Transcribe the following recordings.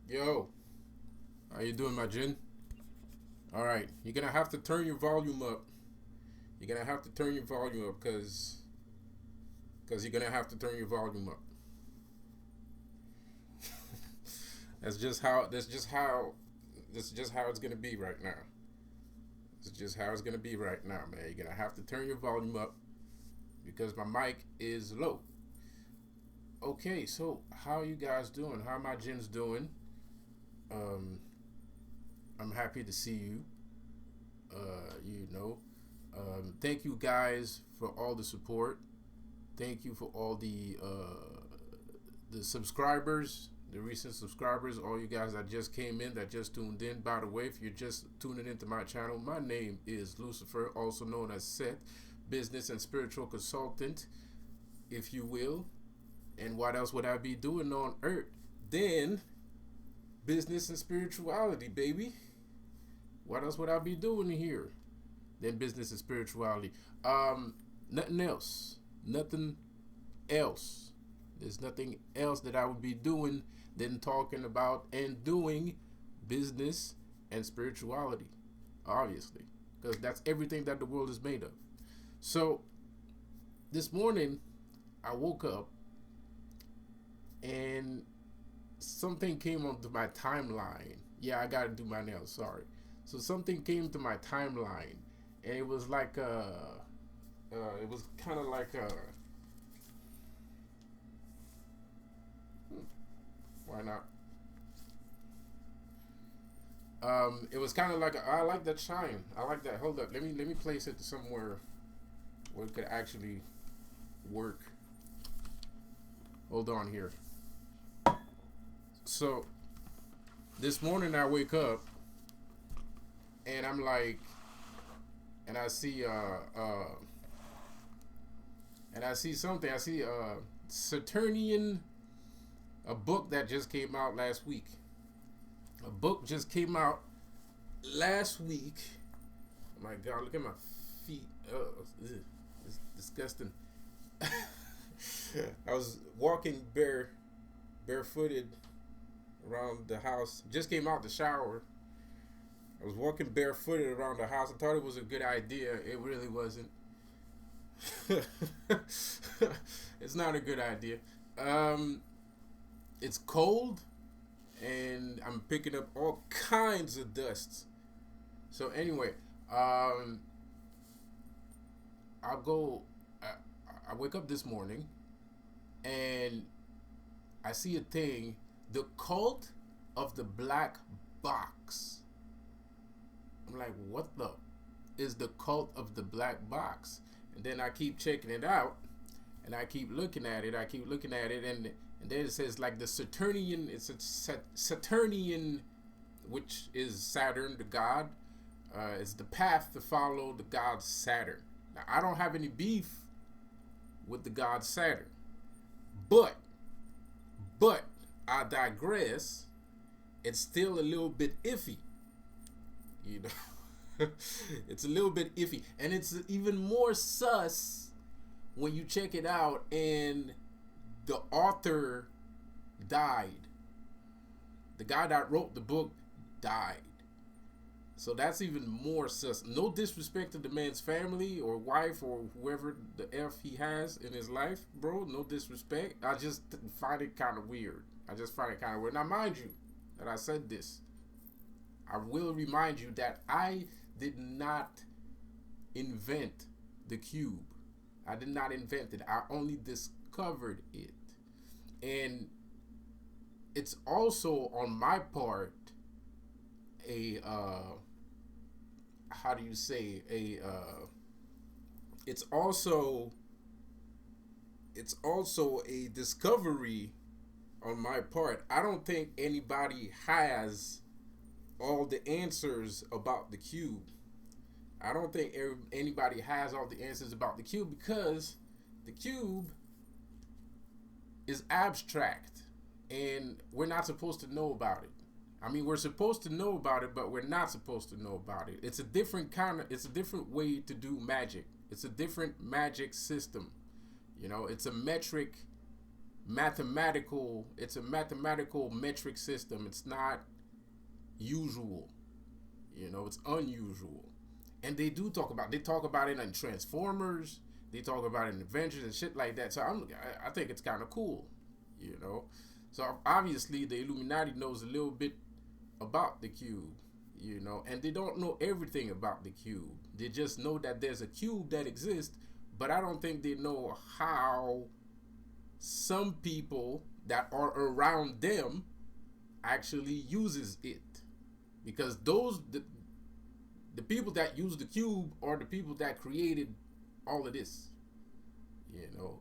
Yo, how you doing, my Jin? All right, you're gonna have to turn your volume up. You're gonna have to turn your volume up, cause you're gonna have to turn your volume up. That's just how. That's just how. This is just how it's gonna be right now. This is just how it's gonna be right now, man. You're gonna have to turn your volume up because my mic is low. Okay, so how you guys doing? How my Jins doing? Um, I'm happy to see you. You know, thank you guys for all the support. Thank you for all the subscribers, the recent subscribers, all you guys that just came in, that just tuned in. By the way, if you're just tuning into my channel, my name is Lucifer, also known as Seth, business and spiritual consultant, if you will. And what else would I be doing on earth then business and spirituality, baby? What else would I be doing here than business and spirituality? Nothing else. Nothing else. There's nothing else that I would be doing than talking about and doing business and spirituality, obviously, because that's everything that the world is made of. So this morning, I woke up and something came onto my timeline. Yeah, I gotta do my nails. Sorry. So something came to my timeline, and it was like it was kind of like why not? It was kind of like I like that shine. I like that. Hold up, let me place it somewhere where it could actually work. Hold on here. So this morning I wake up and I'm like, and I see and I see something. I see Saturnian, a book that just came out last week. A book just came out last week. Oh my God, look at my feet. Oh, it's disgusting. I was walking barefooted around the house. Just came out the shower. I was walking barefooted around the house. I thought it was a good idea. It really wasn't. It's not a good idea. Um, it's cold, and I'm picking up all kinds of dust. So anyway, I'll go. I wake up this morning, and I see a thing. The cult of the black box. I'm like, what the is the cult of the black box? And then I keep checking it out, and I keep looking at it. And then it says like the Saturnian. It's a Saturnian, which is Saturn, the god. It's the path to follow the god Saturn. Now I don't have any beef with the god Saturn, but but I digress. It's still a little bit iffy, you know. It's a little bit iffy, and it's even more sus when you check it out and the author died. The guy that wrote the book died. So that's even more sus. No disrespect to the man's family or wife or whoever the F he has in his life, bro. No disrespect. I just find it kind of weird. I just find it kind of weird. Now, mind you, that I said this. I will remind you that I did not invent the cube. I did not invent it. I only discovered it. And it's also on my part a how do you say it's also a discovery on my part. I don't think anybody has all the answers about the cube. I don't think anybody has all the answers about the cube because the cube is abstract and we're not supposed to know about it. I mean, we're supposed to know about it, but we're not supposed to know about it. It's a different it's a different way to do magic. It's a different magic system. You know, it's a metric mathematical. It's a mathematical metric system. It's not usual. It's unusual. And they talk about it in Transformers. They talk about it in Avengers and shit like that. So I think it's kind of cool, you know. So obviously the Illuminati knows a little bit about the cube, and they don't know everything about the cube. They just know that there's a cube that exists, but I don't think they know how some people that are around them actually uses it, because the people that use the cube are the people that created all of this.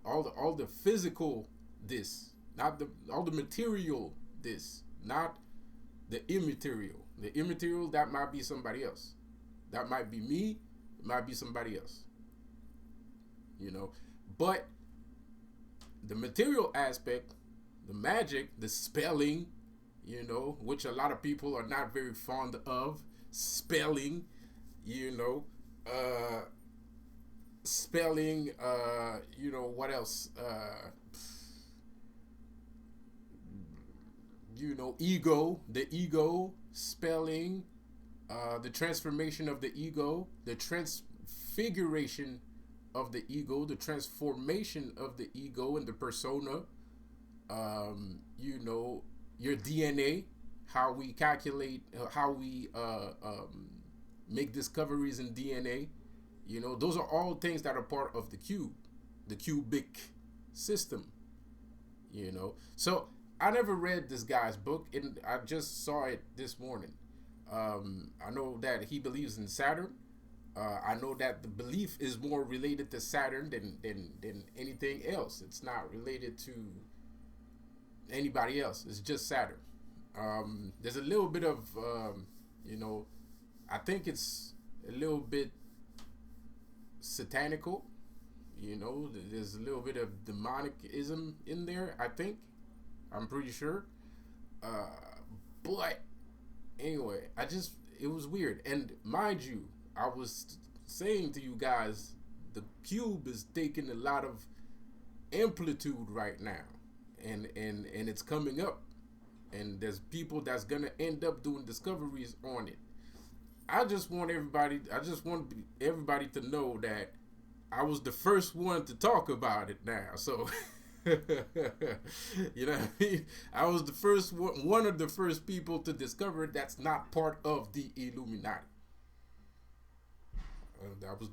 All the physical this, not the all the material this, not the immaterial. The immaterial, that might be somebody else. That might be me. It might be somebody else. But the material aspect, the magic, the spelling, which a lot of people are not very fond of. Spelling, spelling, what else? Ego, the ego, spelling, the transformation of the ego, the transfiguration of the ego, the transformation of the ego and the persona, your DNA, how we calculate, how we make discoveries in DNA. Those are all things that are part of the cubic system. So I never read this guy's book, and I just saw it this morning. I know that he believes in Saturn. I know that the belief is more related to Saturn than anything else. It's not related to anybody else. It's just Saturn. There's a little bit of, I think it's a little bit satanical. There's a little bit of demonicism in there, I think. I'm pretty sure. But anyway, it was weird. And mind you, I was saying to you guys, the cube is taking a lot of amplitude right now. And it's coming up. And there's people that's going to end up doing discoveries on it. I just want everybody to know that I was the first one to talk about it now. So, you know what I mean? I was the first one of the first people to discover that's not part of the Illuminati. I was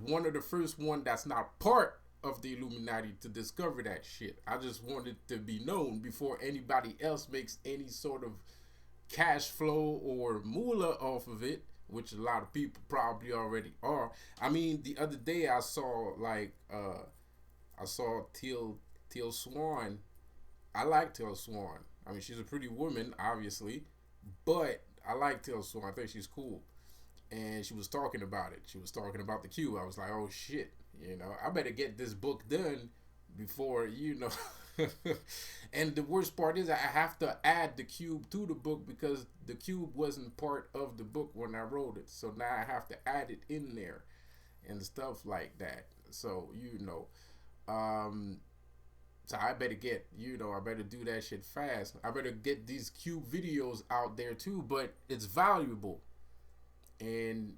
one of the first one that's not part of the Illuminati to discover that shit. I just wanted to be known before anybody else makes any sort of cash flow or moolah off of it, which a lot of people probably already are. I mean, the other day I saw Teal Swan. I like Teal Swan. I mean, she's a pretty woman, obviously, but I like Teal Swan. I think she's cool. And she was talking about it. She was talking about the cube. I was like, oh shit, I better get this book done before, And the worst part is I have to add the cube to the book because the cube wasn't part of the book when I wrote it. So now I have to add it in there and stuff like that. So, so I better I better do that shit fast. I better get these cube videos out there too, but it's valuable. And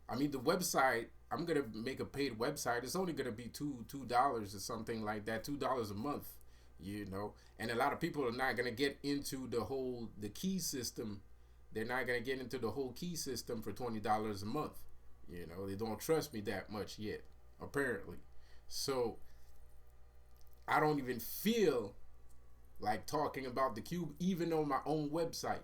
I mean, the website, I'm going to make a paid website. It's only going to be $2 or something like that, $2 a month, and a lot of people are not going to get into the key system. They're not going to get into the whole key system for $20 a month. They don't trust me that much yet, apparently. So I don't even feel like talking about the cube, even on my own website.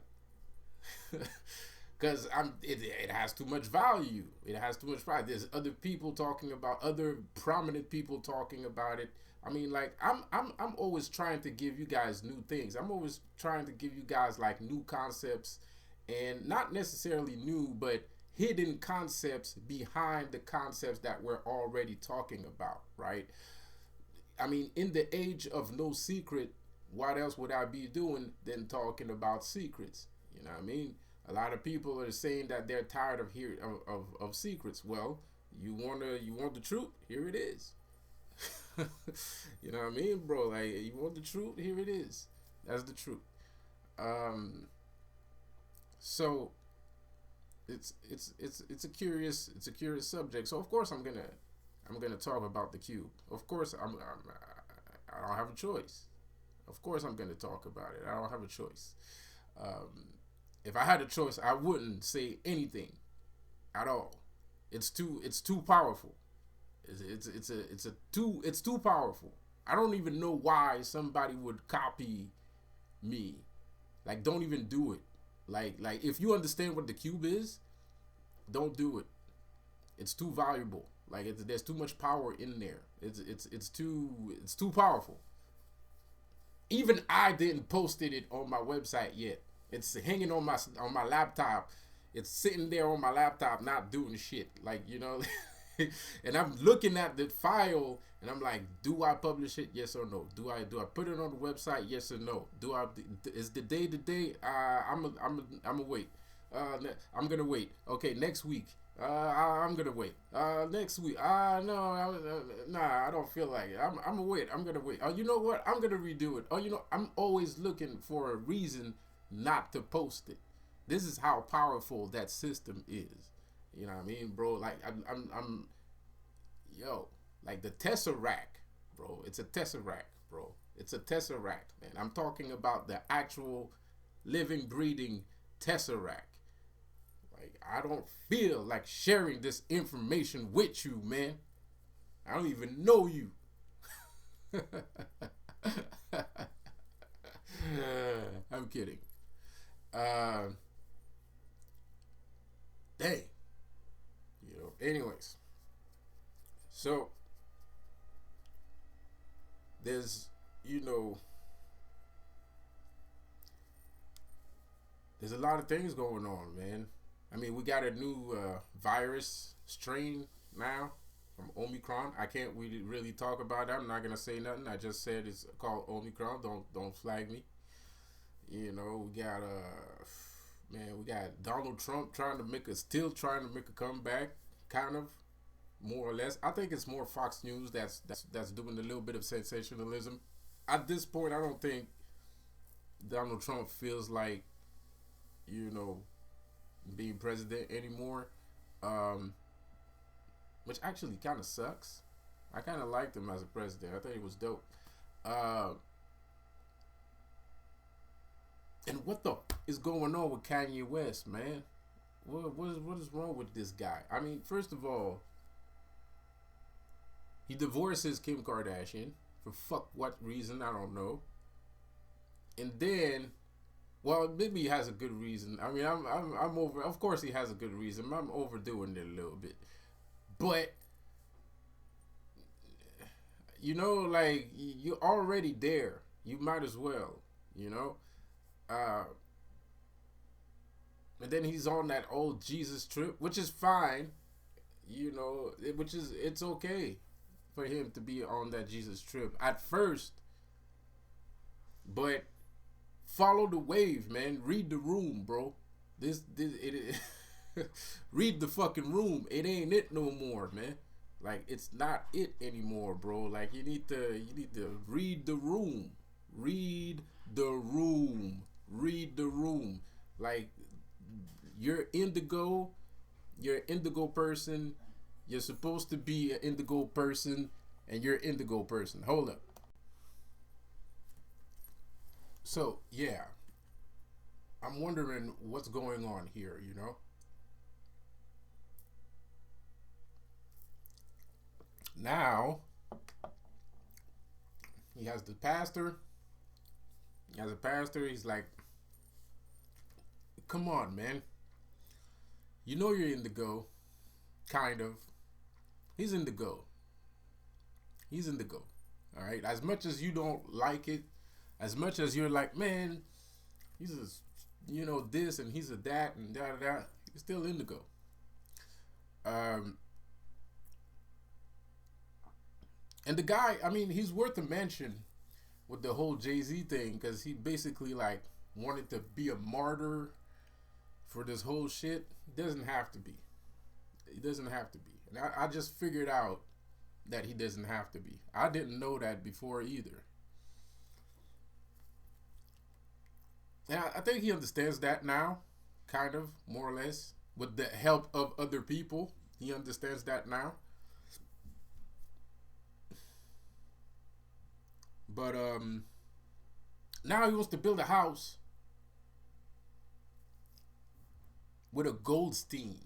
Because it has too much value. It has too much value. There's other people talking about, other prominent people talking about it. I mean, like, I'm always trying to give you guys new things. I'm always trying to give you guys like new concepts, and not necessarily new, but hidden concepts behind the concepts that we're already talking about, right? I mean, in the age of no secret, what else would I be doing than talking about secrets? You know what I mean? A lot of people are saying that they're tired of secrets. Well, you want the truth? Here it is. You know what I mean, bro? Like, you want the truth? Here it is. That's the truth. Um, so it's a curious subject. So of course I'm gonna talk about the cube. Of course I don't have a choice. Of course I'm gonna talk about it. I don't have a choice. Um, if I had a choice, I wouldn't say anything at all. It's too powerful. It's too powerful. I don't even know why somebody would copy me. Like, don't even do it. Like if you understand what the cube is, don't do it. It's too valuable. Like, there's too much power in there. It's too powerful. Even I didn't posted it on my website yet. It's hanging on my laptop. It's sitting there on my laptop, not doing shit. Like, and I'm looking at the file, and I'm like, do I publish it? Yes or no? Do I put it on the website? Yes or no? Do I? Is the day the day? I'm a wait. I'm gonna wait. Okay, next week. I'm gonna wait. Next week. No, nah, I don't feel like it. I'm gonna wait. I'm gonna wait. Oh, you know what? I'm gonna redo it. Oh, I'm always looking for a reason not to post it. This is how powerful that system is. You know what I mean, bro? Like, yo, like the Tesseract, bro. It's a Tesseract, bro. It's a Tesseract, man. I'm talking about the actual living, breathing Tesseract. Like, I don't feel like sharing this information with you, man. I don't even know you. I'm kidding. Uh, Dang. Anyways. So, there's, you know, there's a lot of things going on, man. I mean, we got a new virus strain now from Omicron. I can't really talk about that. I'm not gonna say nothing. I just said it's called Omicron. Don't flag me. We got man, we got Donald Trump still trying to make a comeback, kind of, more or less. I think it's more Fox News that's doing a little bit of sensationalism. At this point, I don't think Donald Trump feels like, you know, being president anymore, which actually kind of sucks. I kind of liked him as a president. I thought he was dope. Uh, and what the is going on with Kanye West, man? What is wrong with this guy? I mean, first of all, he divorces Kim Kardashian for fuck what reason, I don't know. And then, well, maybe he has a good reason. I mean, I'm over. Of course, he has a good reason. I'm overdoing it a little bit, but like, you're already there. You might as well, you know. Uh, and then he's on that old Jesus trip, which is fine, it's okay for him to be on that Jesus trip at first, but follow the wave, man. Read the room, bro. It read the fucking room. It ain't it no more, man. Like, it's not it anymore, bro. Like, you need to read the room. Read the room. Read the room. Like, you're indigo. You're an indigo person. You're supposed to be an indigo person, and you're an indigo person. Hold up. So, yeah. I'm wondering what's going on here, Now, he has the pastor. He has a pastor. He's like, come on, man. You're indigo. Kind of. He's indigo. He's indigo. All right? As much as you don't like it, as much as you're like, man, he's a, this and he's a that and da da da, he's still indigo. And the guy, I mean, he's worth a mention with the whole Jay-Z thing, because he basically, like, wanted to be a martyr for this whole shit. He doesn't have to be. He doesn't have to be. And I just figured out that he doesn't have to be. I didn't know that before either. And I think he understands that now, kind of, more or less, with the help of other people. He understands that now. But now he wants to build a house with a Goldstein.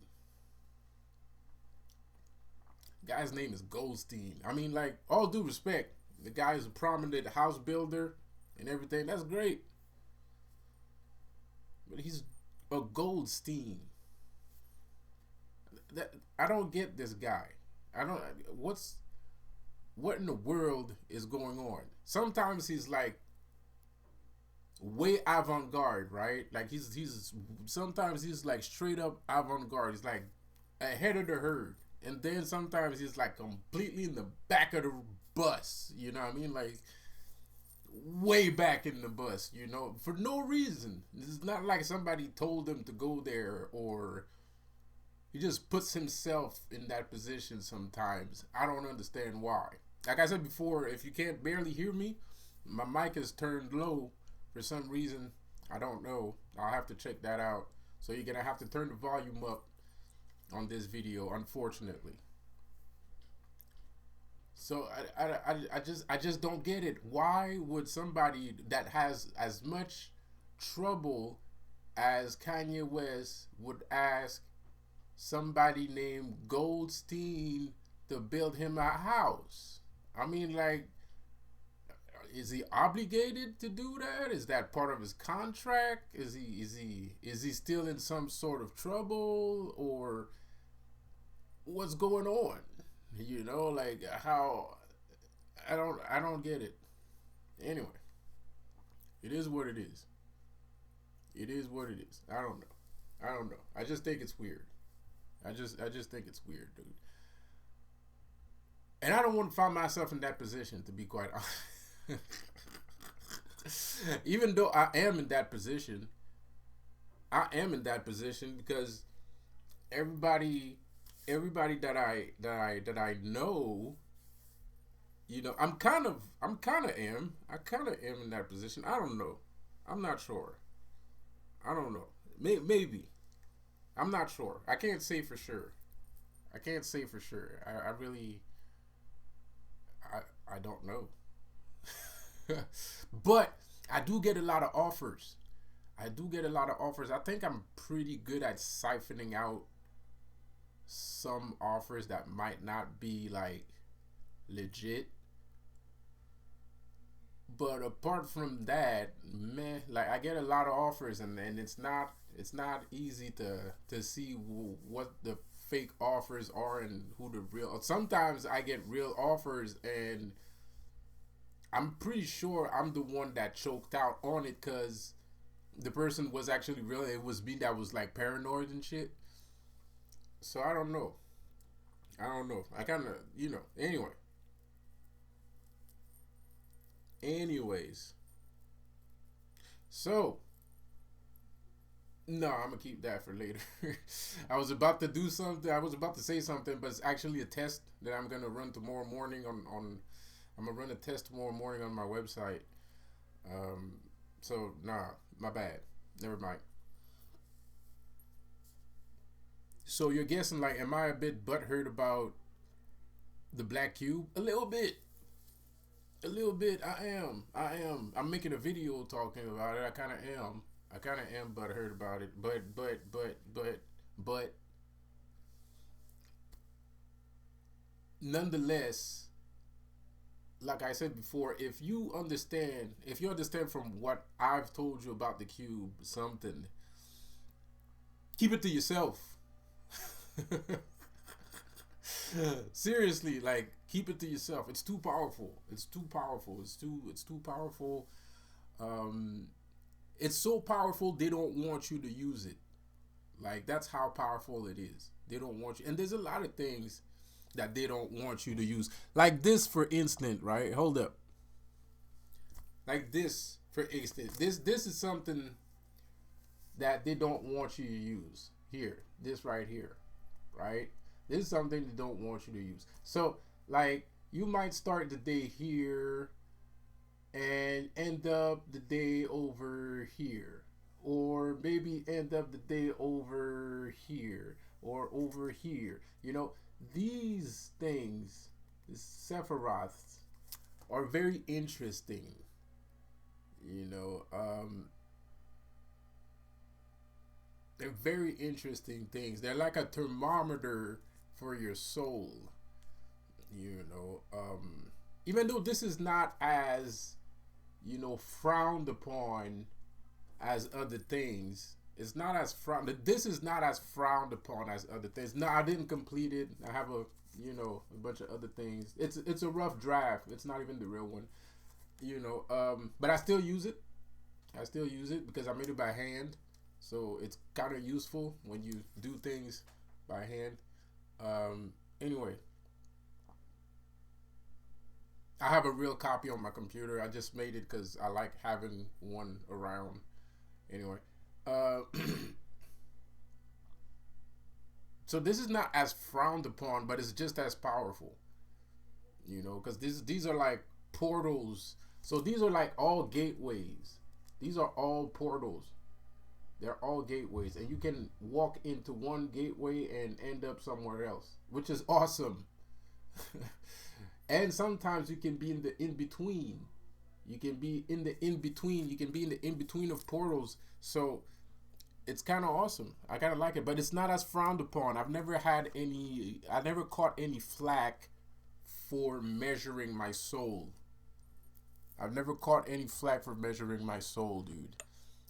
Guy's name is Goldstein. I mean, like, all due respect, the guy is a prominent house builder and everything. That's great. But he's a Goldstein. That I don't get this guy. I don't. What in the world is going on? Sometimes he's like way avant-garde, right? Like he's sometimes he's like straight up avant-garde. He's like ahead of the herd. And then sometimes he's like completely in the back of the bus. You know what I mean? Like way back in the bus, you know, for no reason. It's not like somebody told him to go there, or he just puts himself in that position sometimes. I don't understand why. Like I said before, if you can't barely hear me, my mic is turned low for some reason. I don't know. I'll have to check that out. So you're gonna have to turn the volume up on this video, unfortunately. So I just don't get it. Why would somebody that has as much trouble as Kanye West would ask somebody named Goldstein to build him a house? I mean, like, is he obligated to do that? Is that part of his contract? Is he still in some sort of trouble, or what's going on? You know, like, how I don't get it. Anyway, it is what it is. It is what it is. I don't know. I just think it's weird. I just think it's weird, dude. And I don't want to find myself in that position, to be quite honest. Even though I am in that position, because everybody that I know, you know, I kind of am in that position. I don't know. I'm not sure. I don't know. Maybe. I'm not sure. I can't say for sure. I really I don't know. But I do get a lot of offers. I think I'm pretty good at siphoning out some offers that might not be like legit. But apart from that, man, like, I get a lot of offers, and it's not easy to see what the fake offers are and who the real. Sometimes I get real offers, and I'm pretty sure I'm the one that choked out on it because the person was actually real. It was me that was like paranoid and shit. So I don't know. I kind of, you know. Anyways. So, no, I'm gonna keep that for later. I was about to do something. I was about to say something, but it's actually a test that I'm gonna run tomorrow morning on I'm gonna run a test tomorrow morning on my website. So nah, my bad. Never mind. So you're guessing, like, am I a bit butthurt about the black cube? A little bit. I am. I'm making a video talking about it. I kind of am butthurt about it. But nonetheless, like I said before, if you understand from what I've told you about the cube something, keep it to yourself. Seriously, like, keep it to yourself. It's too powerful. It's too powerful. It's so powerful they don't want you to use it. Like, that's how powerful it is. They don't want you. And there's a lot of things that they don't want you to use. Like this, for instance, right? Hold up. Like this, for instance. This is something that they don't want you to use. Here. This right here. Right? This is something they don't want you to use. So, like, You might start the day here and end up the day over here, or maybe end up the day over here or over here. These things, the sephiroths, are very interesting. You know, they're very interesting things. They're like a thermometer for your soul. Even though this is not as frowned upon as other things. It's not as frowned. This is not as frowned upon as other things. No, I didn't complete it. I have a bunch of other things. It's a rough draft. It's not even the real one. But I still use it. I still use it because I made it by hand, so it's kind of useful when you do things by hand. Anyway, I have a real copy on my computer. I just made it because I like having one around. Anyway, uh, so this is not as frowned upon, but it's just as powerful. Because these are like portals. So these are like all gateways. These are all portals. They're all gateways, and you can walk into one gateway and end up somewhere else, which is awesome. And sometimes you can be in the in between. You can be in the in between. You can be in the in between of portals. So it's kind of awesome. I kind of like it, but it's not as frowned upon. I never caught any flack for measuring my soul. I've never caught any flack for measuring my soul, dude.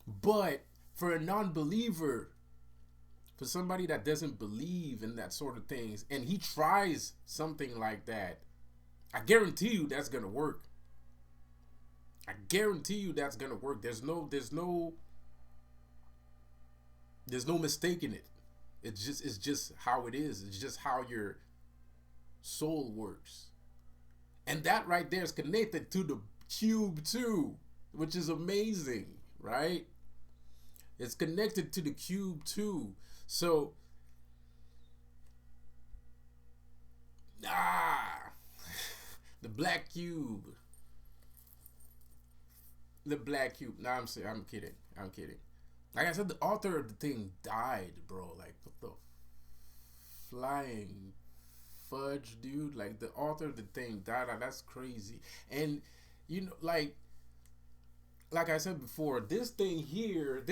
But for a non-believer, for somebody that doesn't believe in that sort of things, and he tries something like that, I guarantee you that's gonna work. I guarantee you that's gonna work. There's no mistaking it. It's just how it is. It's just how your soul works. And that right there is connected to the cube too, which is amazing, right? It's connected to the cube too. So the black cube. The black cube. No, I'm kidding. I'm kidding. Like I said, the author of the thing died, bro. Like, what the flying fudge, dude? Like, the author of the thing died. Like, that's crazy. And like I said before, this thing here,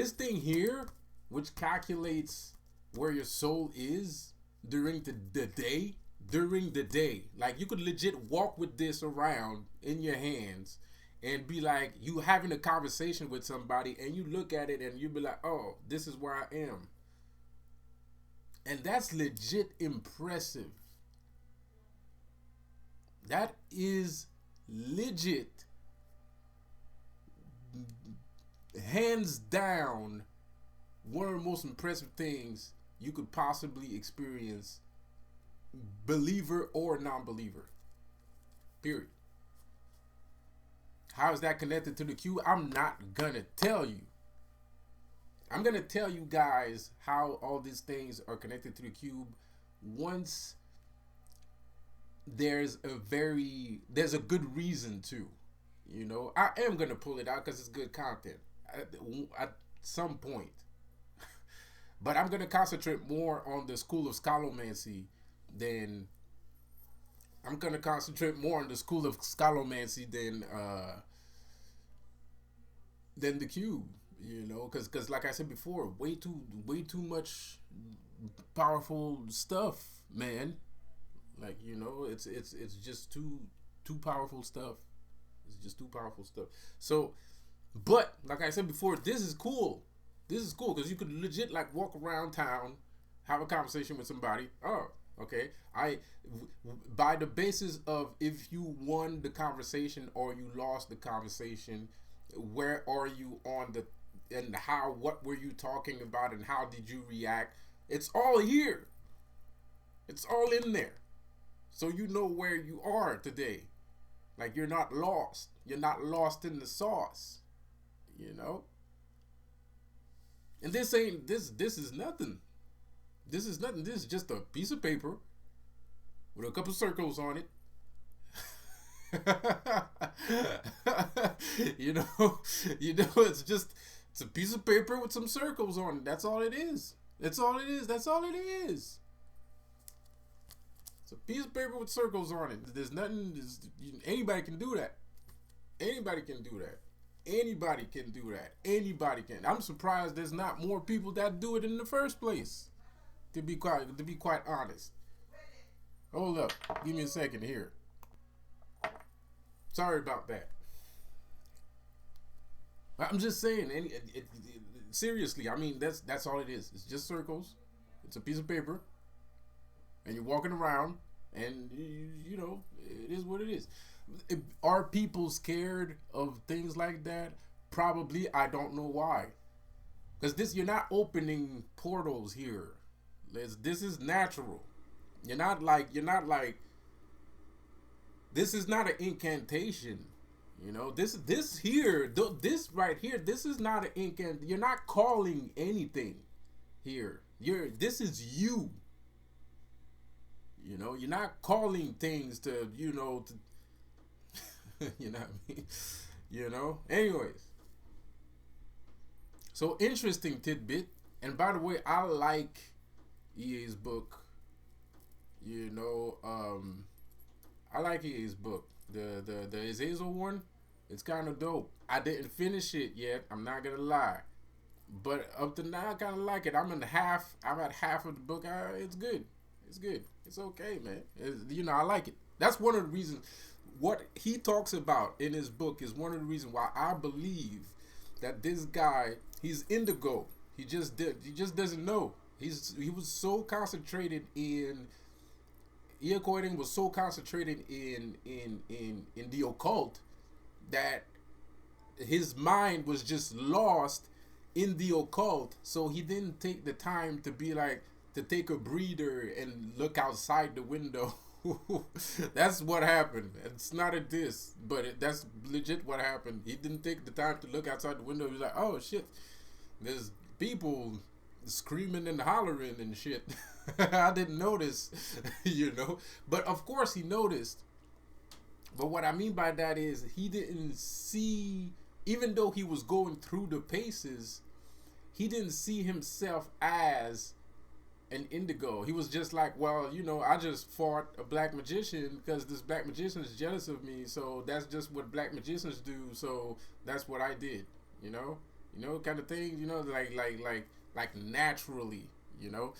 which calculates where your soul is during the day, like you could legit walk with this around in your hands and be like, you having a conversation with somebody, and you look at it and you be like, oh, this is where I am. And that's legit impressive. That is legit, hands down, one of the most impressive things you could possibly experience, believer or non-believer. Period. How is that connected to the cube? I'm not gonna tell you. I'm gonna tell you guys how all these things are connected to the cube once there's a good reason to. I am gonna pull it out because it's good content at some point. But I'm gonna concentrate more on the school of scholomancy than than the cube. Because like I said before, way too much powerful stuff, man. Like, it's just too powerful stuff. It's just too powerful stuff. So, but like I said before, this is cool. This is cool because you could legit like walk around town, have a conversation with somebody. Oh, okay. By the basis of if you won the conversation or you lost the conversation, where are you on the, and what were you talking about and how did you react? It's all here. It's all in there. So you know where you are today. Like, you're not lost. You're not lost in the sauce. And this is nothing. This is nothing. This is just a piece of paper with a couple circles on it. you know, it's a piece of paper with some circles on it. That's all it is. That's all it is. That's all it is. It's a piece of paper with circles on it. There's nothing. Anybody can do that. Anybody can do that. Anybody can do that. Anybody can. I'm surprised there's not more people that do it in the first place. To be quite honest. Hold up. Give me a second here. Sorry about that. I'm just saying. Seriously, I mean that's all it is. It's just circles. It's a piece of paper, and you're walking around, and you know it is what it is. Are people scared of things like that? Probably. I don't know why. Because you're not opening portals here. This is natural. You're not like. This is not an incantation. You know, this right here. This is not an incant. You're not calling anything here. This is you. You know, you're not calling things to. You know. You know what I mean? You know. Anyways. So interesting tidbit. And by the way, I like EA's book. You know, I like EA's book. The Azazel one. It's kind of dope. I didn't finish it yet. I'm not gonna lie. But up to now, I kind of like it. I'm at half of the book. It's good. It's good. It's okay, man. You know, I like it. That's one of the reasons. What he talks about in his book is one of the reasons why I believe that this guy, he's indigo. He just doesn't know. He was so concentrated in. Koetting was so concentrated in the occult that his mind was just lost in the occult. So he didn't take the time to be like to take a breather and look outside the window. That's what happened. It's not a diss, but that's legit what happened. He didn't take the time to look outside the window. He was like, oh shit, there's people screaming and hollering and shit. I didn't notice, you know. But of course he noticed. But what I mean by that is he didn't see, even though he was going through the paces, he didn't see himself as an indigo. He was just like, well, you know, I just fought a black magician because this black magician is jealous of me. So that's just what black magicians do. So that's what I did, you know, kind of thing, you know, like naturally, you know.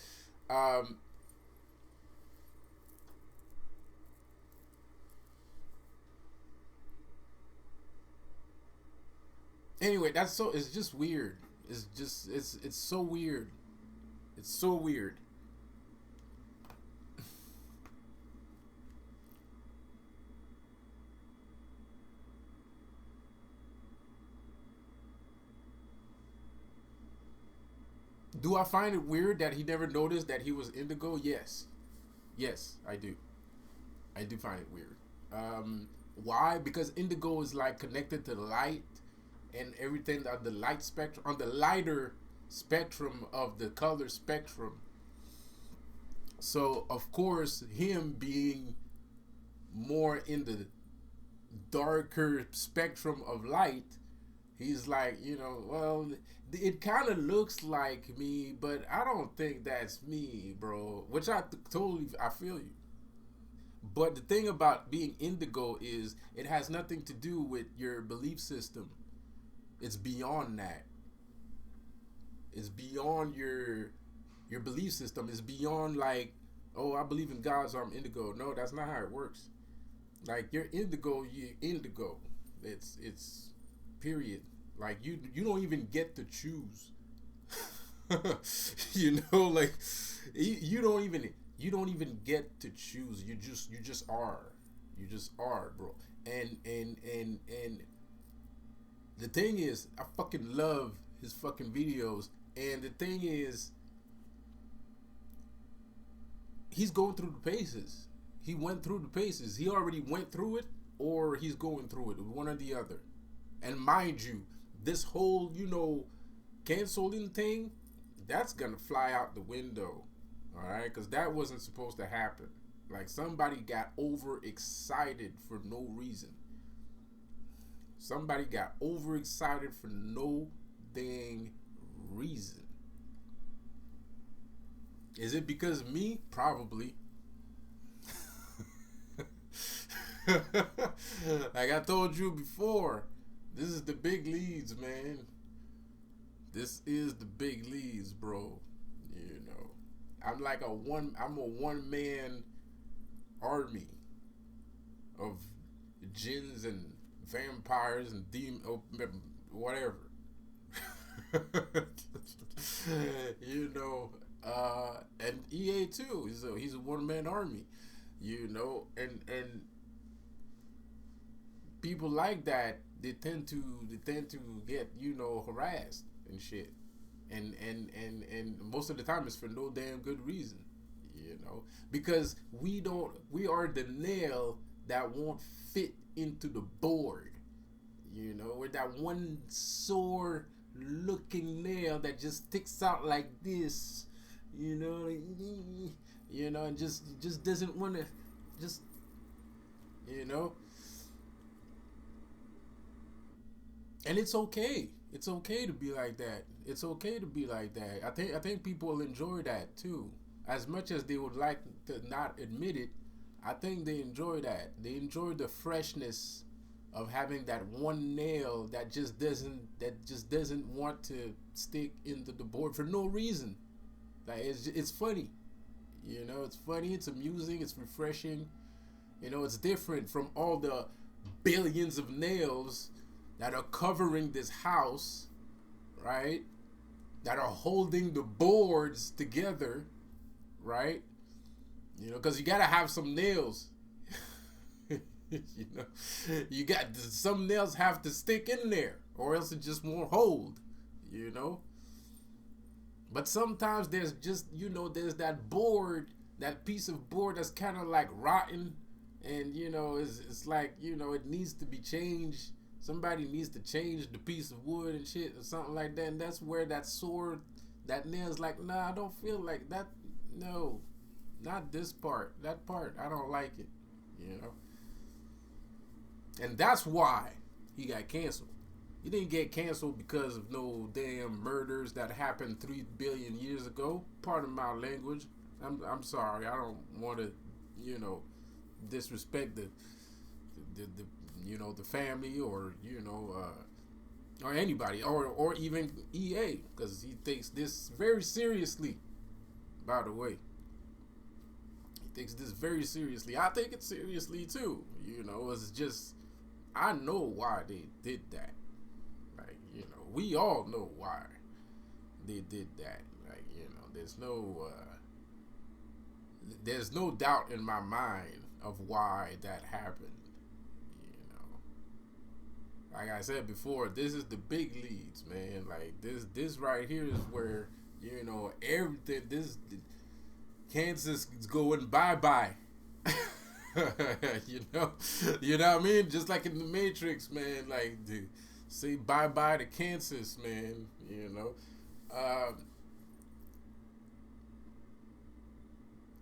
Anyway, it's just weird. It's so weird. It's so weird. Do I find it weird that he never noticed that he was indigo? Yes. Yes, I do. I do find it weird. Why? Because indigo is like connected to light and everything on the light spectrum, on the lighter spectrum of the color spectrum. So of course, him being more in the darker spectrum of light, he's like, you know, well, it kind of looks like me, but I don't think that's me, bro. Which I feel you. But the thing about being indigo is it has nothing to do with your belief system. It's beyond that. It's beyond your belief system. It's beyond like, oh, I believe in God, so I'm indigo. No, that's not how it works. Like you're indigo. It's period. Like you don't even get to choose. You know, like you don't even get to choose. You just are. You just are, bro. And the thing is, I fucking love his fucking videos. And the thing is, he's going through the paces. He went through the paces. He already went through it, or he's going through it, one or the other. And mind you, this whole, you know, canceling thing, that's gonna fly out the window. All right, because that wasn't supposed to happen. Like somebody got overexcited for no reason. Somebody got overexcited for no dang reason. Is it because of me? Probably. Like I told you before, this is the big leads, man. This is the big leads, bro. You know, I'm a one man army of jinns and vampires and demon, whatever. You know, and EA too. He's a one man army. You know, and people like that, they tend to get, harassed and shit, and most of the time it's for no damn good reason, because we are the nail that won't fit into the board. We're that one sore looking nail that just sticks out like this, and just doesn't want to, just, you know and it's okay. It's okay to be like that. It's okay to be like that. I think people enjoy that too. As much as they would like to not admit it, I think they enjoy that. They enjoy the freshness of having that one nail that just doesn't want to stick into the board for no reason. Like it's funny. It's funny, it's amusing, it's refreshing. It's different from all the billions of nails that are covering this house, right? That are holding the boards together, right? Because you gotta have some nails. You got some nails have to stick in there, or else it just won't hold. But sometimes there's just there's that board, that piece of board that's kind of like rotten, and it's like it needs to be changed. Somebody needs to change the piece of wood and shit or something like that, and that's where that nail's like, nah, I don't feel like that. No, not this part. That part, I don't like it. And that's why he got canceled. He didn't get canceled because of no damn murders that happened 3 billion years ago. Pardon my language. I'm sorry. I don't want to, disrespect the family, or or anybody, or even EA, because he takes this very seriously. By the way, he takes this very seriously. I take it seriously too. It's just, I know why they did that. Like, we all know why they did that. Like, there's no doubt in my mind of why that happened. Like I said before, this is the big leads, man. Like this right here is where everything. Kansas is going bye bye. You know what I mean? Just like in the Matrix, man. Like, say bye bye to Kansas, man.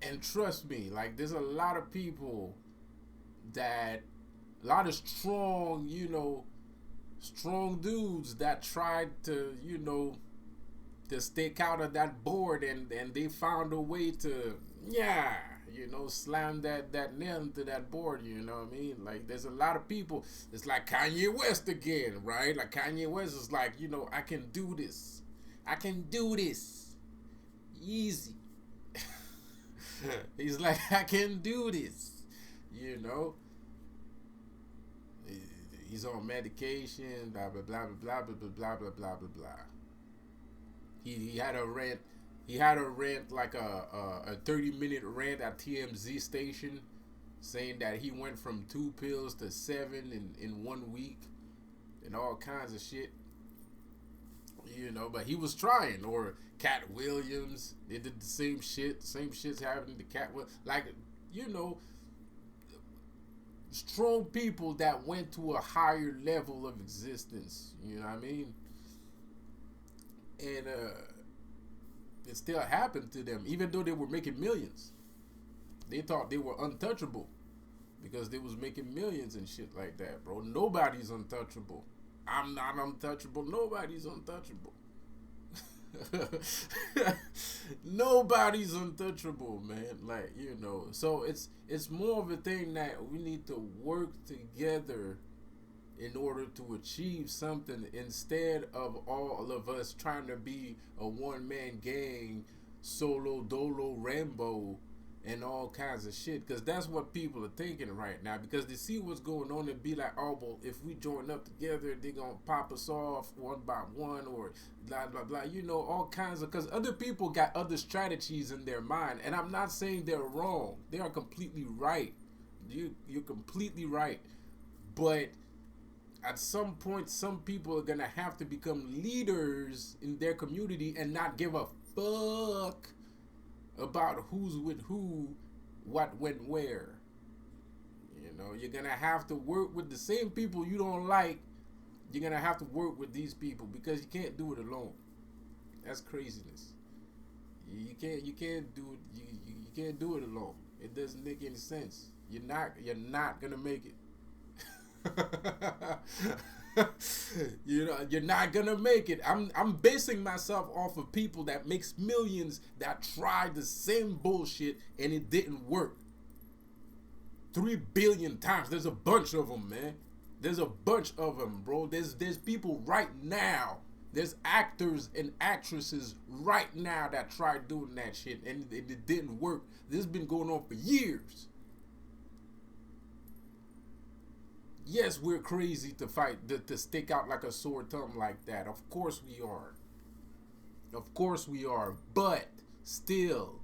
And trust me, like, there's a lot of people a lot of strong dudes that tried to, to stick out of that board, and they found a way to, slam that nail into that board. You know what I mean? Like, there's a lot of people. It's like Kanye West again, right? Like, Kanye West is like, I can do this. I can do this. Easy. He's like, I can do this. He's on medication, blah blah blah blah blah blah blah blah blah blah blah. He had a rant. He had a rant, like a 30-minute rant at TMZ station, saying that he went from 2 pills to 7 in 1 week, and all kinds of shit. But he was trying. Or Cat Williams, they did the same shit. Same shit's happening to Cat Williams. Like, strong people that went to a higher level of existence. You know what I mean? And it still happened to them, even though they were making millions. They thought they were untouchable because they was making millions and shit like that, bro. Nobody's untouchable. I'm not untouchable. Nobody's untouchable. Nobody's untouchable, man. Like, so it's more of a thing that we need to work together in order to achieve something, instead of all of us trying to be a one-man gang, solo dolo Rambo, and all kinds of shit. Because that's what people are thinking right now, because they see what's going on and be like, oh, well, if we join up together, they're gonna pop us off one by one, or blah blah blah, all kinds of, because other people got other strategies in their mind. And I'm not saying they're wrong, they are completely right. You're completely right. But at some point, some people are gonna have to become leaders in their community and not give a fuck about who's with who, what, when, where. You're gonna have to work with the same people you don't like. You're gonna have to work with these people, because you can't do it alone. That's craziness. You can't do it. You can't do it alone. It doesn't make any sense. You're not gonna make it. You're not gonna make it. I'm basing myself off of people that makes millions, that tried the same bullshit and it didn't work 3 billion times. There's a bunch of them, man. There's a bunch of them, bro. There's people right now. There's actors and actresses right now that tried doing that shit and it didn't work. This has been going on for years. Yes, we're crazy to fight, to stick out like a sore thumb like that. Of course we are. Of course we are. But still,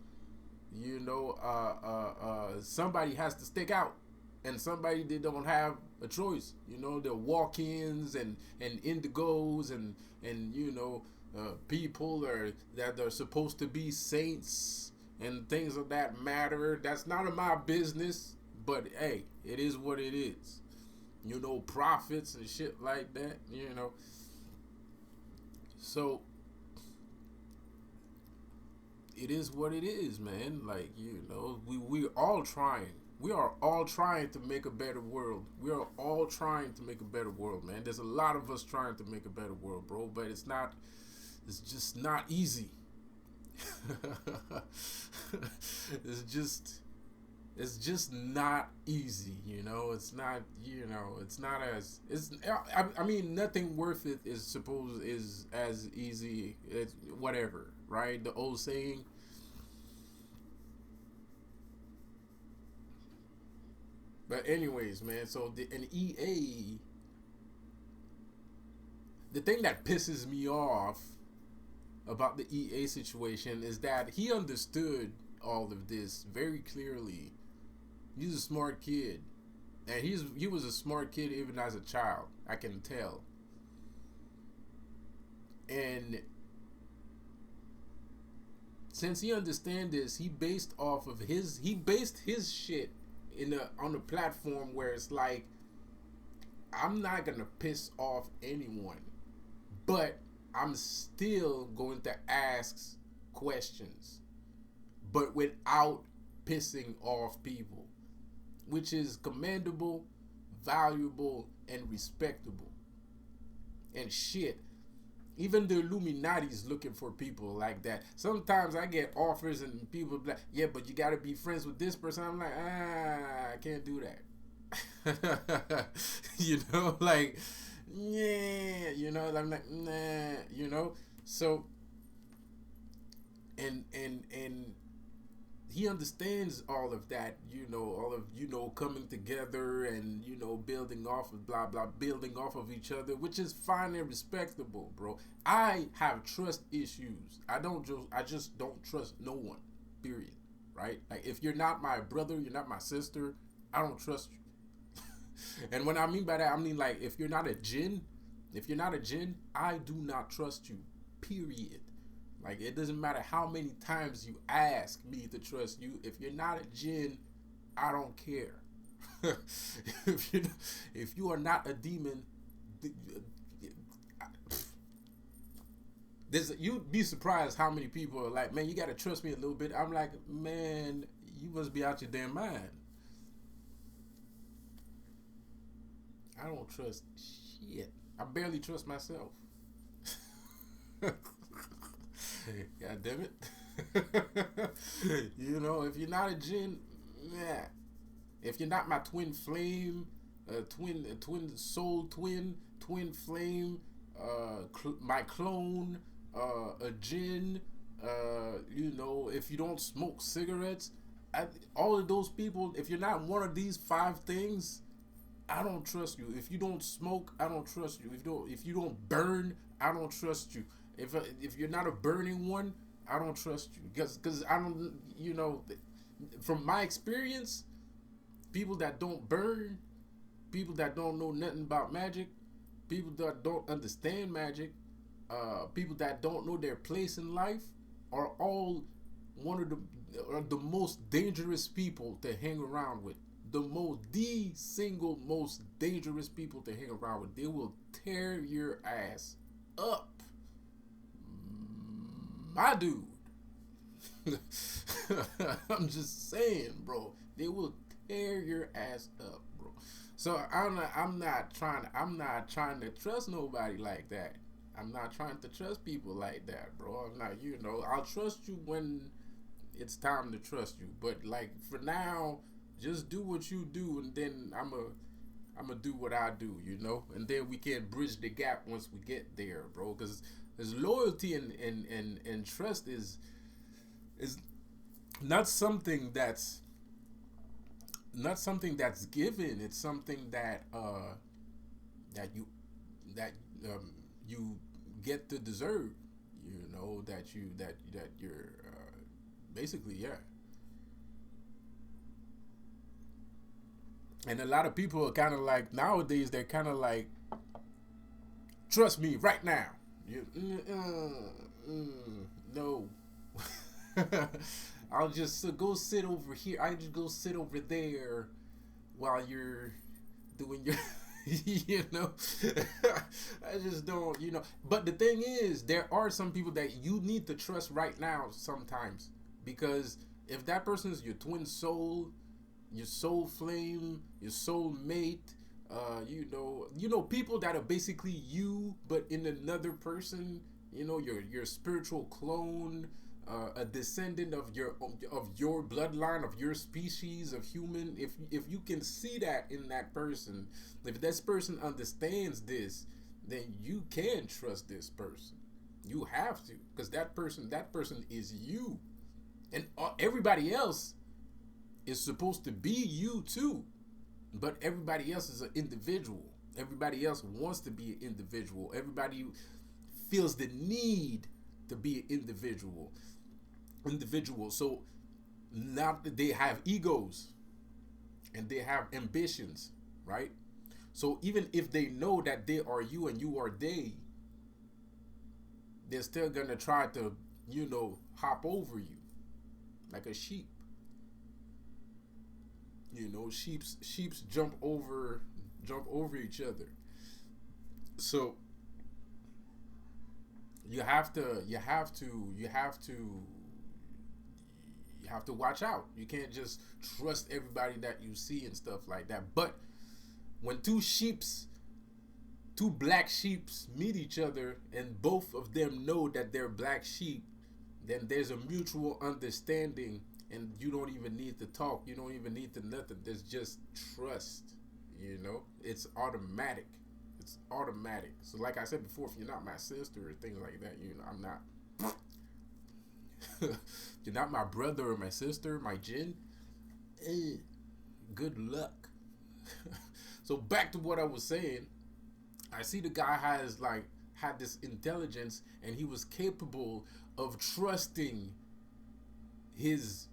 somebody has to stick out. And somebody, they don't have a choice. The walk-ins and indigos and people that are supposed to be saints and things of that matter. That's none of my business. But hey, it is what it is. Prophets and shit like that, So, it is what it is, man. Like, we're all trying. We are all trying to make a better world. We are all trying to make a better world, man. There's a lot of us trying to make a better world, bro. But it's just not easy. It's just not easy, It's not, it's not as, I mean, nothing worth it is as easy as whatever, right? The old saying. But anyways, man, so in EA, the thing that pisses me off about the EA situation is that he understood all of this very clearly. He's a smart kid, and he was a smart kid even as a child. I can tell. And since he understands this, he based his shit on a platform where it's like, I'm not gonna piss off anyone, but I'm still going to ask questions, but without pissing off people, which is commendable, valuable, and respectable. And shit, even the Illuminati's looking for people like that. Sometimes I get offers and people be like, yeah, but you gotta be friends with this person. I'm like, I can't do that. Like, yeah, I'm like, nah, so, and he understands all of that, all of, coming together and, building off of blah, blah, building off of each other, which is fine and respectable, bro. I have trust issues. I just don't trust no one, period, right? Like, if you're not my brother, you're not my sister, I don't trust you. And what I mean by that, I mean, like, if you're not a jinn, I do not trust you, period. Like, it doesn't matter how many times you ask me to trust you. If you're not a jinn, I don't care. If you are not a demon, you'd be surprised how many people are like, man, you got to trust me a little bit. I'm like, man, You must be out your damn mind. I don't trust shit. I barely trust myself. God damn it. If you're not a Jinn, yeah. If you're not my twin flame, twin soul twin flame, my clone, a Jinn, if you don't smoke cigarettes, all of those people, if you're not one of these five things, I don't trust you. If you don't smoke, I don't trust you. If you don't burn, I don't trust you. If you're not a burning one, I don't trust you. Because I don't, from my experience, people that don't burn, people that don't know nothing about magic, people that don't understand magic, people that don't know their place in life, are all one of the most dangerous people to hang around with. The single most dangerous people to hang around with. They will tear your ass up, my dude. I'm just saying, bro. They will tear your ass up, bro. So I'm not trying to trust nobody like that. I'm not trying to trust people like that, bro. I'm not, I'll trust you when it's time to trust you. But like for now, just do what you do, and then I'ma do what I do, and then we can bridge the gap once we get there, bro. Because loyalty and trust is not something that's given. It's something that that you that you get to deserve. That you're basically, yeah. And a lot of people are kind of like, nowadays, they're kind of like, trust me right now. No. I'll just go sit over here. I just go sit over there while you're doing your, I just don't, But the thing is, there are some people that you need to trust right now sometimes. Because if that person is your twin soul, your soul flame, your soul mate, people that are basically you but in another person, your spiritual clone, a descendant of your bloodline, of your species of human. If you can see that in that person, if this person understands this, then you can trust this person. You have to, because that person is you, and everybody else is supposed to be you too, but everybody else is an individual. Everybody else wants to be an individual. Everybody feels the need to be an individual. So now they have egos and they have ambitions, right? So even if they know that they are you and you are they're still gonna try to, hop over you like a sheep. Sheeps jump over each other. So you have to watch out. You can't just trust everybody that you see and stuff like that. But when two black sheeps meet each other and both of them know that they're black sheep, then there's a mutual understanding, and you don't even need to talk. You don't even need to nothing. There's just trust. It's automatic. It's automatic. So like I said before, if you're not my sister or things like that, I'm not. You're not my brother or my sister, my Jinn. Good luck. So back to what I was saying. I see the guy had this intelligence, and he was capable of trusting his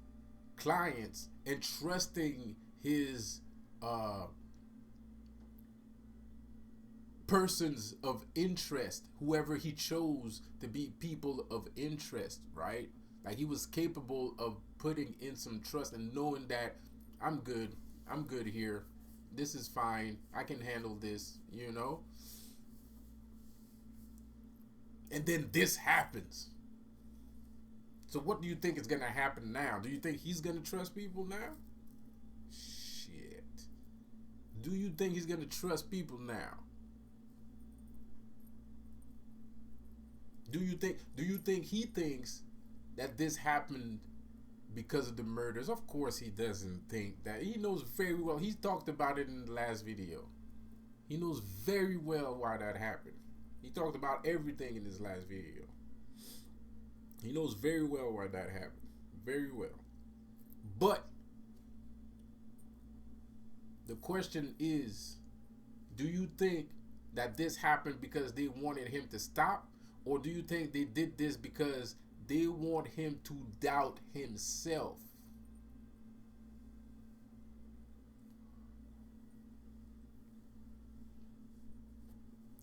clients and trusting his persons of interest, whoever he chose to be people of interest, right? Like he was capable of putting in some trust and knowing that I'm good here. This is fine. I can handle this, And then this happens. So what do you think is gonna happen now? Do you think he's gonna trust people now? Shit. Do you think he's gonna trust people now? Do you think he thinks that this happened because of the murders? Of course he doesn't think that. He knows very well. He's talked about it in the last video. He knows very well why that happened. He talked about everything in his last video. He knows very well why that happened. Very well. But the question is, do you think that this happened because they wanted him to stop? Or do you think they did this because they want him to doubt himself?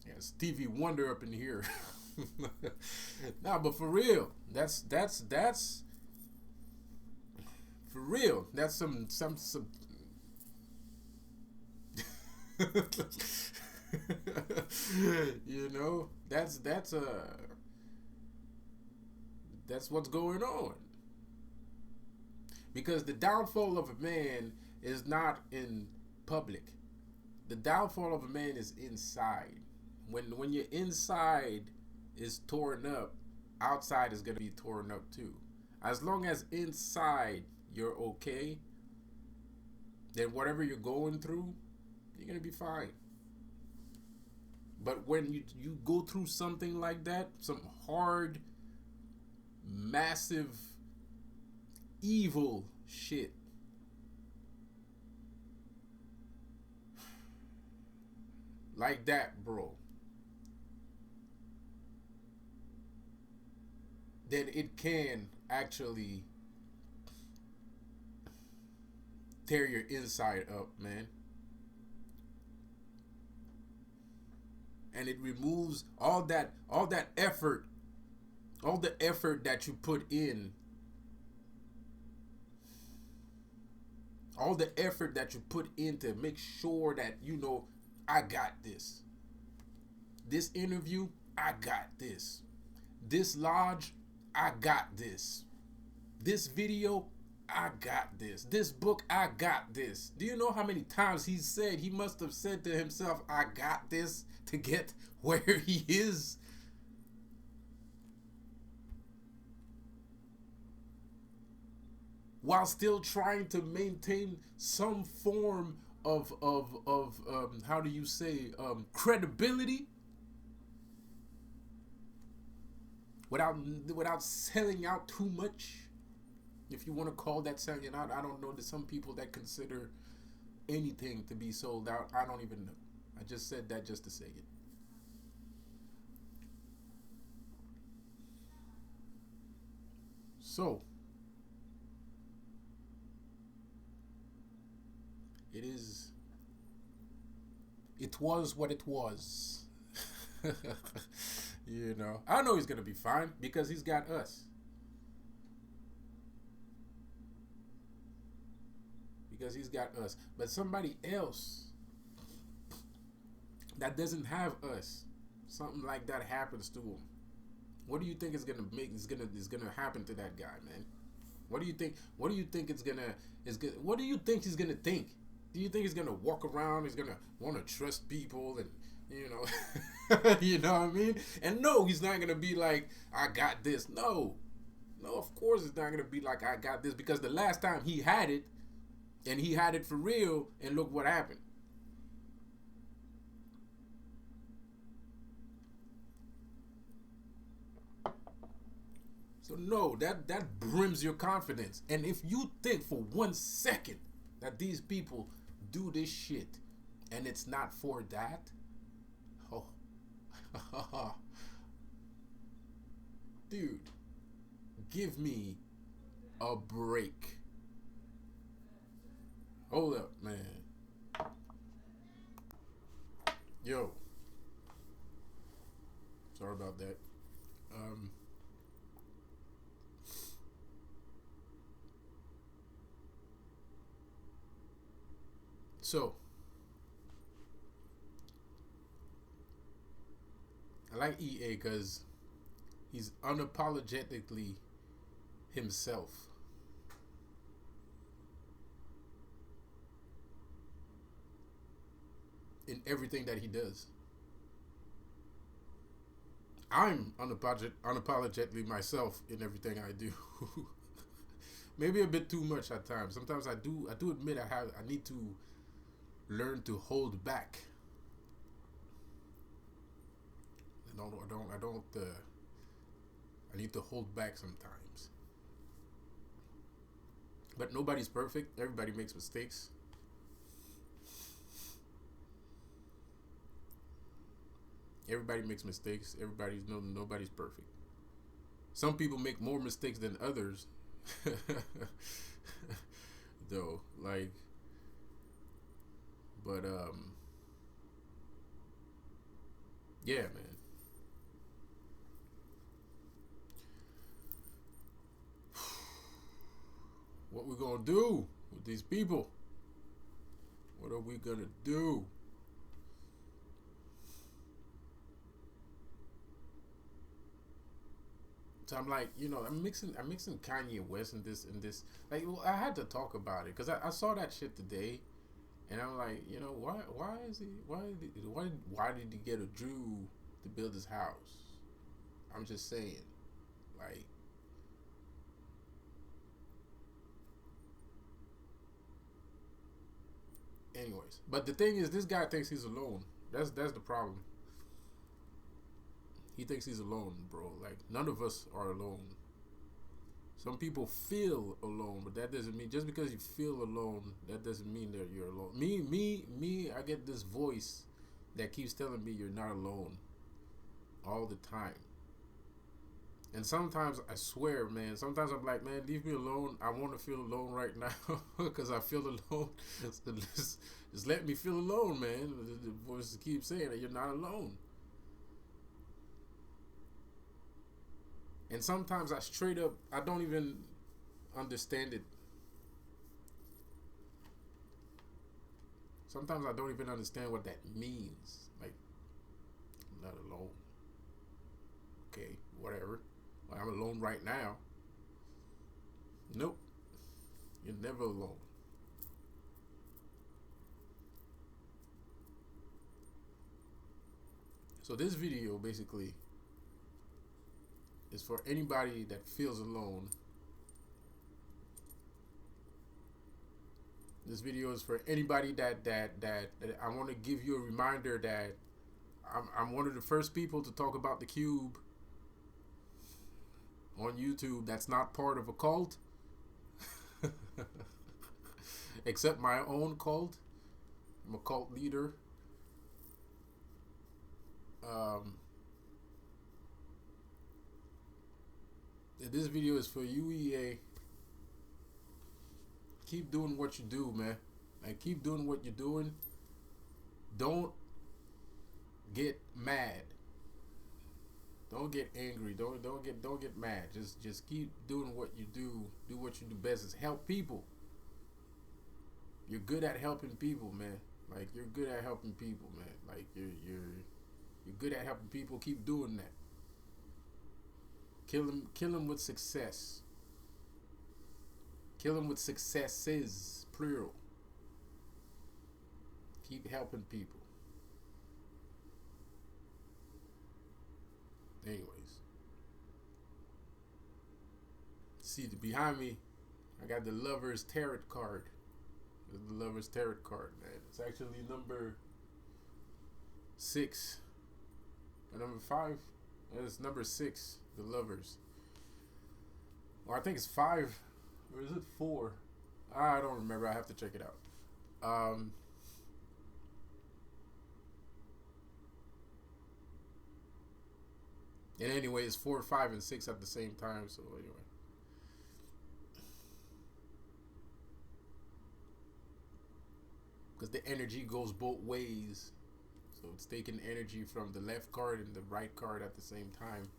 Yeah, Stevie Wonder up in here. Nah, but for real, that's for real. That's some you know, that's what's going on. Because the downfall of a man is not in public. The downfall of a man is inside. When your inside is torn up, outside is gonna be torn up too. As long as inside you're okay, then whatever you're going through, you're gonna be fine. But when you go through something like that, some hard, massive, evil shit, like that, bro, then it can actually tear your inside up, man. And it removes all that effort, all the effort that you put in, all the effort that you put in to make sure that, you know, I got this. This interview, I got this. This lodge, I got this. This video, I got this. This book, I got this. Do you know how many times he must have said to himself, I got this, to get where he is? While still trying to maintain some form of how do you say, credibility, without selling out too much, if you want to call that selling out. I don't know. There's some people that consider anything to be sold out. I don't even know. I just said that just to say it. So it was what it was. You know, I know he's gonna be fine because he's got us. Because he's got us. But somebody else that doesn't have us, something like that happens to him. What do you think is gonna happen to that guy, man? What do you think? What do you think what do you think he's gonna think? Do you think he's gonna walk around? He's gonna want to trust people, and you know, you know what I mean? And no, he's not gonna be like, I got this. No, of course it's not gonna be like, I got this, because the last time he had it, and he had it for real, and look what happened. So no, that brims your confidence. And if you think for 1 second that these people do this shit and it's not for that, oh, dude, give me a break. Hold up, man. Yo, sorry about that. So, I like EA because he's unapologetically himself. In everything that he does. I'm unapologetically myself in everything I do. Maybe a bit too much at times. Sometimes I do admit I need to learn to hold back. I need to hold back sometimes. But nobody's perfect. Everybody makes mistakes. Everybody makes mistakes. Nobody's perfect. Some people make more mistakes than others. Though, like, but yeah, man. What we gonna do with these people? What are we gonna do? So I'm like, I'm mixing Kanye West and this. Like, well, I had to talk about it because I saw that shit today, and I'm like, why did he get a Jew to build his house? I'm just saying, like, anyways. But the thing is, this guy thinks he's alone. That's the problem. He thinks he's alone, bro. Like, none of us are alone. Some people feel alone, but that doesn't mean, just because you feel alone, that doesn't mean that you're alone. Me, I get this voice that keeps telling me you're not alone all the time. And sometimes I swear, man, sometimes I'm like, man, leave me alone. I want to feel alone right now because I feel alone. Just let me feel alone, man. The voice keeps saying that you're not alone. And sometimes I straight up, I don't even understand it. Sometimes I don't even understand what that means. Like, I'm not alone. Okay, whatever. Well, I'm alone right now. Nope. You're never alone. So this video basically is for anybody that feels alone. This video is for anybody that I want to give you a reminder that I'm one of the first people to talk about the cube on YouTube that's not part of a cult. Except my own cult. I'm a cult leader. This video is for you, EA. Keep doing what you do, man. Like, keep doing what you're doing. Don't get mad. Don't get angry. Don't get mad. Just keep doing what you do. Do what you do best, is help people. You're good at helping people, man. Like, you're good at helping people, man. Like, you're good at helping people. Keep doing that. Kill him with success. Kill him with successes, plural. Keep helping people. Anyways. See, behind me, I got the Lover's Tarot card. The Lover's Tarot card, man. It's actually number 6. Or number 5? It's number 6, the Lovers. Well, I think it's 5. Or is it 4? I don't remember. I have to check it out. And anyway, it's 4, 5, and 6 at the same time. So anyway. Because the energy goes both ways. So it's taking energy from the left card and the right card at the same time.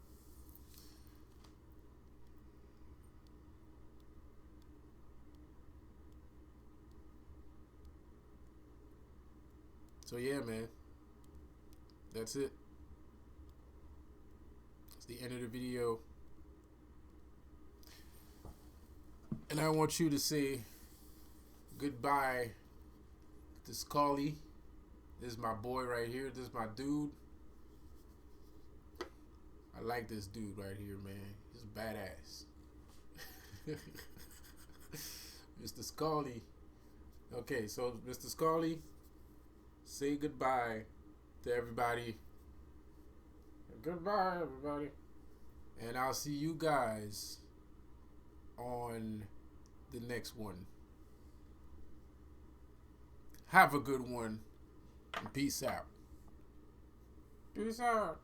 So yeah, man. That's it. It's the end of the video. And I want you to say goodbye to Scully. This is my boy right here. This is my dude. I like this dude right here, man. He's badass. Mr. Scully. Okay, so Mr. Scully, say goodbye to everybody. Goodbye, everybody. And I'll see you guys on the next one. Have a good one. And peace out. Peace out.